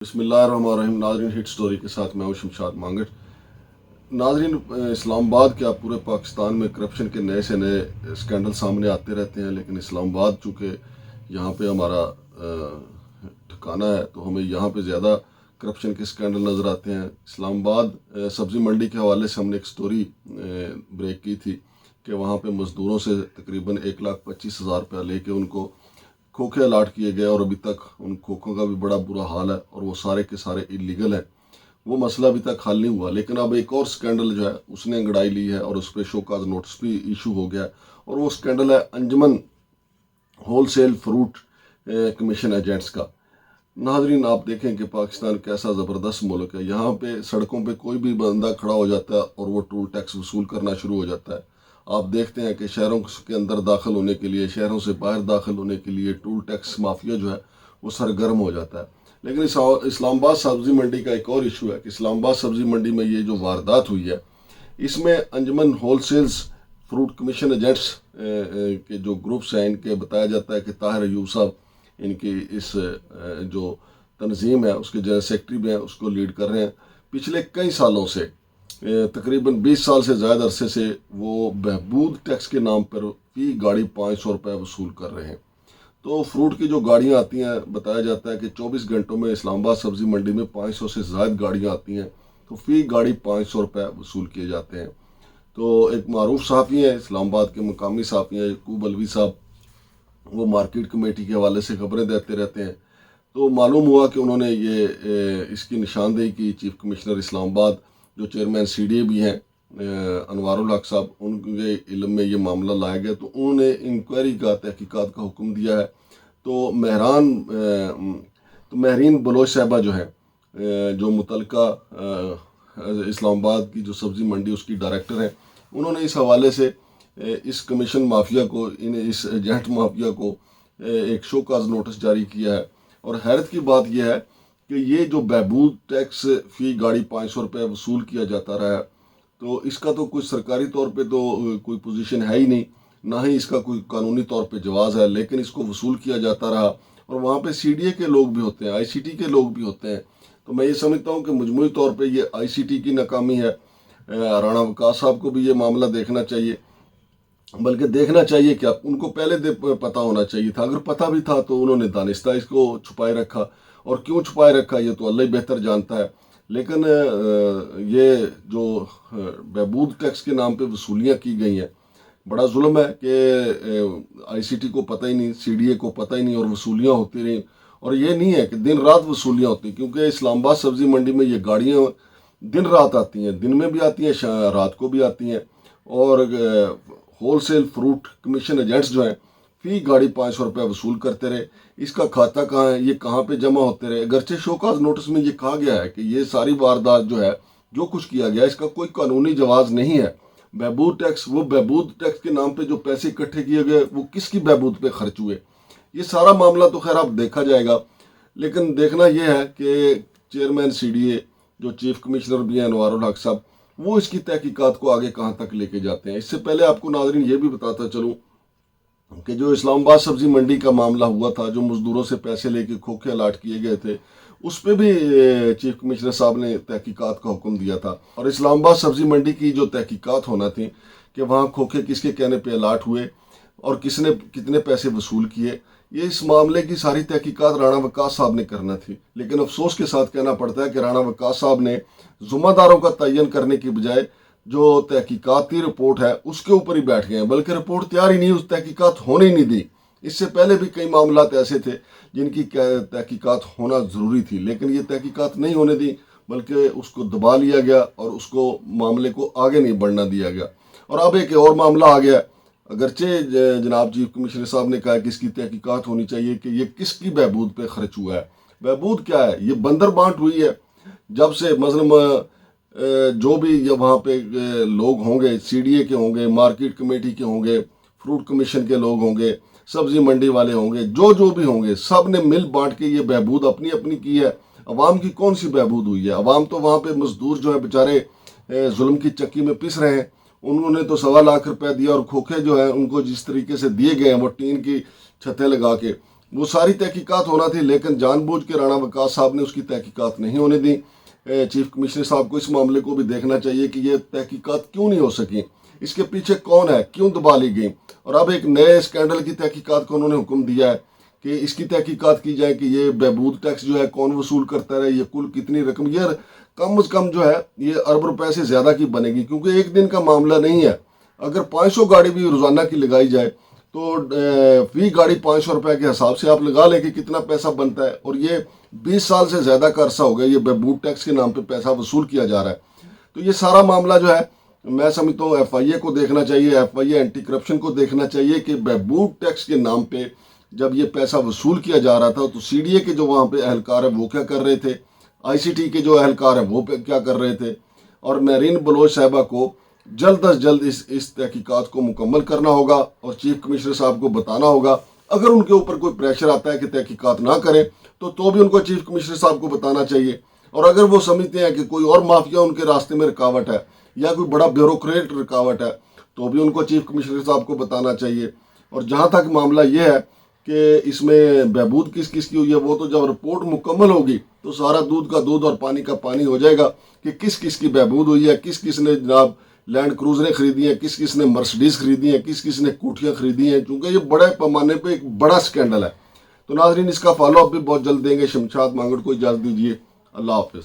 बिस्मिल्लाहिर्रहमानिर्रहीम। नाजरीन, hit story के साथ मैं हूं शमशाद मांगट। नाजरीन, इस्लामाबाद क्या पूरे पाकिस्तान में करप्शन के नए से नए स्कैंडल सामने आते रहते हैं, लेकिन इस्लामाबाद चूँकि यहाँ पे हमारा ठिकाना है तो हमें यहाँ पे ज़्यादा करप्शन के स्कैंडल नज़र आते हैं। इस्लामाबाद सब्ज़ी मंडी के हवाले से हमने एक स्टोरी ब्रेक की थी कि वहाँ पे मज़दूरों से तकरीबन 1,25,000 रुपया लेके उनको खोखे अलाट किए गए और अभी तक उन खोखों का भी बड़ा बुरा हाल है और वो सारे के सारे इलीगल हैं। वो मसला अभी तक हल नहीं हुआ, लेकिन अब एक और स्कैंडल जो है उसने अंगड़ाई ली है और उस पर शोकाज नोटिस भी इशू हो गया है और वो स्कैंडल है अंजुमन होलसेल फ्रूट कमीशन एजेंट्स का। नाजरीन, आप देखें कि पाकिस्तान कैसा ज़बरदस्त मुल्क है। यहाँ पे सड़कों पे कोई भी बंदा खड़ा हो जाता है और वो टोल टैक्स वसूल करना शुरू हो जाता है। आप देखते हैं कि शहरों के अंदर दाखिल होने के लिए, शहरों से बाहर दाखिल होने के लिए टोल टैक्स माफिया जो है वो सरगर्म हो जाता है। लेकिन इस्लामाबाद सब्ज़ी मंडी का एक और इशू है कि इस्लामाबाद सब्ज़ी मंडी में ये जो वारदात हुई है, इसमें अंजुमन होलसेल्स फ्रूट कमीशन एजेंट्स के जो ग्रुप्स हैं, इनके बताया जाता है कि ताहिर अयूब साहब इनकी इस जो तंजीम है उसके जनरल सेक्रेटरी भी हैं, उसको लीड कर रहे हैं। पिछले कई सालों से तकरीबन 20 साल से ज़्यादा अरसे से वो बहबूद टैक्स के नाम पर फी गाड़ी 500 रुपये वसूल कर रहे हैं। तो फ्रूट की जो गाड़ियाँ आती हैं, बताया जाता है कि 24 घंटों में इस्लामाबाद सब्ज़ी मंडी में 500 से ज़्यादा गाड़ियाँ आती हैं, तो फ़ी गाड़ी 500 रुपये वसूल किए जाते हैं। तो एक मारूफ सहाफ़ी हैं, इस्लामाबाद के मकामी सहाफ़ी हैं यकूब अलवी साहब, वो मार्केट कमेटी के हवाले से खबरें देते रहते हैं। तो मालूम हुआ कि उन्होंने ये इसकी निशानदेही की। चीफ कमिश्नर इस्लामाबाद जो चेयरमैन CDA भी हैं अनवारुल हक साहब, उनके इल्म में ये मामला लाया गया तो उन्होंने इंक्वायरी का तहकीकात का हुक्म दिया है। तो महरीन बलोच साहबा जो है, जो मुतलका इस्लामाबाद की जो सब्ज़ी मंडी उसकी डायरेक्टर हैं, उन्होंने इस हवाले से इस कमीशन माफिया को, इस एजेंट माफिया को एक शोकाज नोटिस जारी किया है। और हैरत की बात यह है कि ये जो बहबूद टैक्स फ़ी गाड़ी 500 रुपये वसूल किया जाता रहा है, तो इसका तो कोई सरकारी तौर पे तो कोई पोजीशन है ही नहीं, ना ही इसका कोई कानूनी तौर पे जवाज़ है, लेकिन इसको वसूल किया जाता रहा। और वहाँ पे CDA के लोग भी होते हैं, ICT के लोग भी होते हैं। तो मैं ये समझता हूँ कि मजमूई तौर पे ये ICT की नाकामी है। राणा वकास साहब को भी ये मामला देखना चाहिए, बल्कि देखना चाहिए क्या, उनको पहले पता होना चाहिए था। अगर पता भी था तो उन्होंने दानिस्ता इसको छुपाए रखा, और क्यों छुपाए रखा ये तो अल्लाह ही बेहतर जानता है। लेकिन ये जो बहबूद टैक्स के नाम पे वसूलियाँ की गई हैं, बड़ा जुल्म है कि ICT को पता ही नहीं, CDA को पता ही नहीं, और वसूलियाँ होती रहीं। और ये नहीं है कि दिन रात वसूलियाँ होती, क्योंकि इस्लामाबाद सब्ज़ी मंडी में ये गाड़ियाँ दिन रात आती हैं, दिन में भी आती हैं, रात को भी आती हैं। और होलसेल फ्रूट कमीशन एजेंट्स जो हैं फ़ी गाड़ी 500 रुपये वसूल करते रहे। इसका खाता कहाँ है, ये कहाँ पे जमा होते रहे। अगरचे शोकाज नोटिस में ये कहा गया है कि ये सारी वारदात जो है, जो कुछ किया गया, इसका कोई कानूनी जवाज़ नहीं है। बहबूद टैक्स, वो बहबूद टैक्स के नाम पे जो पैसे इकट्ठे किए गए वो किसकी बहबूद पे खर्च हुए, ये सारा मामला तो खैर अब देखा जाएगा। लेकिन देखना यह है कि चेयरमैन CDA जो चीफ कमिश्नर भी हैं अनवारुल हक साहब, वो इसकी तहकीकात को आगे कहाँ तक लेके जाते हैं। इससे पहले आपको नाजरीन ये भी बताता चलूँ कि जो इस्लामाबाद सब्ज़ी मंडी का मामला हुआ था, जो मज़दूरों से पैसे लेके खोखे अलाट किए गए थे, उस पर भी चीफ कमिश्नर साहब ने तहकीकात का हुक्म दिया था। और इस्लामाबाद सब्ज़ी मंडी की जो तहकीकात होना थी कि वहाँ खोखे किसके कहने पे अलाट हुए और किसने कितने पैसे वसूल किए, ये इस मामले की सारी तहकीकात राणा वकास साहब ने करना थी। लेकिन अफसोस के साथ कहना पड़ता है कि राणा वकास साहब ने ज़िम्मेदारों का तयन करने की बजाय जो तहकीकाती रिपोर्ट है उसके ऊपर ही बैठ गए हैं, बल्कि रिपोर्ट तैयार ही नहीं, उस तहकीकात होने ही नहीं दी। इससे पहले भी कई मामलात ऐसे थे जिनकी तहकीकात होना ज़रूरी थी, लेकिन ये तहकीकात नहीं होने दी, बल्कि उसको दबा लिया गया और उसको मामले को आगे नहीं बढ़ना दिया गया। और अब एक और मामला आ गया, अगरचे जनाब चीफ कमिश्नर साहब ने कहा कि इसकी तहकीकात होनी चाहिए कि ये किसकी बहबूद पे खर्च हुआ है। बहबूद क्या है, ये बंदर बांट हुई है। जब से मसलन जो भी वहाँ पे लोग होंगे, CDA के होंगे, मार्केट कमेटी के होंगे, फ्रूट कमीशन के लोग होंगे, सब्ज़ी मंडी वाले होंगे, जो भी होंगे, सब ने मिल बांट के ये बहबूद अपनी अपनी की है। अवाम की कौन सी बहबूद हुई है? अवाम तो वहाँ पे मजदूर जो है बेचारे जुल्म की चक्की में पिस रहे हैं। उन्होंने तो 1.25 लाख रुपए दिया, और खोखे जो है उनको जिस तरीके से दिए गए हैं वो टीन की छतें लगा के, وہ ساری تحقیقات ہونا تھی، لیکن جان بوجھ کے رانا وقاص صاحب نے اس کی تحقیقات نہیں ہونے دی۔ چیف کمشنر صاحب کو اس معاملے کو بھی دیکھنا چاہیے کہ یہ تحقیقات کیوں نہیں ہو سکی، اس کے پیچھے کون ہے، کیوں دبا لی گئی۔ اور اب ایک نئے اسکینڈل کی تحقیقات کو انہوں نے حکم دیا ہے کہ اس کی تحقیقات کی جائے کہ یہ بہبود ٹیکس جو ہے کون وصول کرتا رہے، یہ کل کتنی رقم، یہ کم از کم جو ہے یہ ارب روپے سے زیادہ کی بنے گی، کیونکہ ایک دن کا معاملہ نہیں ہے۔ اگر 500 گاڑی بھی روزانہ کی لگائی جائے تو فی گاڑی 500 روپے کے حساب سے آپ لگا لیں کہ کتنا پیسہ بنتا ہے، اور یہ 20 سال سے زیادہ کا عرصہ ہو گیا یہ بہبود ٹیکس کے نام پہ پیسہ وصول کیا جا رہا ہے۔ تو یہ سارا معاملہ جو ہے میں سمجھتا ہوں ایف آئی اے کو دیکھنا چاہیے، ایف آئی اے اینٹی کرپشن کو دیکھنا چاہیے کہ بہبود ٹیکس کے نام پہ جب یہ پیسہ وصول کیا جا رہا تھا تو سی ڈی اے کے جو وہاں پہ اہلکار ہیں وہ کیا کر رہے تھے، آئی سی ٹی کے جو اہلکار ہیں وہ کیا کر رہے تھے، اور میرین بلوچ صاحبہ کو جلد از جلد اس تحقیقات کو مکمل کرنا ہوگا اور چیف کمشنر صاحب کو بتانا ہوگا۔ اگر ان کے اوپر کوئی پریشر آتا ہے کہ تحقیقات نہ کریں تو بھی ان کو چیف کمشنر صاحب کو بتانا چاہیے، اور اگر وہ سمجھتے ہیں کہ کوئی اور مافیا ان کے راستے میں رکاوٹ ہے یا کوئی بڑا بیوروکریٹ رکاوٹ ہے تو بھی ان کو چیف کمشنر صاحب کو بتانا چاہیے۔ اور جہاں تک معاملہ یہ ہے کہ اس میں بہبود کس کس کی ہوئی ہے، وہ تو جب رپورٹ مکمل ہوگی تو سارا دودھ کا دودھ اور پانی کا پانی ہو جائے گا کہ کس کس کی بہبود ہوئی ہے، کس کس نے جناب لینڈ کروزریں خریدی ہیں، کس کس نے مرسڈیز خریدی ہیں، کس کس نے کوٹھیاں خریدی ہیں، کیونکہ یہ بڑے پیمانے پہ ایک بڑا سکینڈل ہے۔ تو ناظرین اس کا فالو اپ بھی بہت جلد دیں گے۔ شمشاد مانگڑ کو اجازت دیجیے، اللہ حافظ۔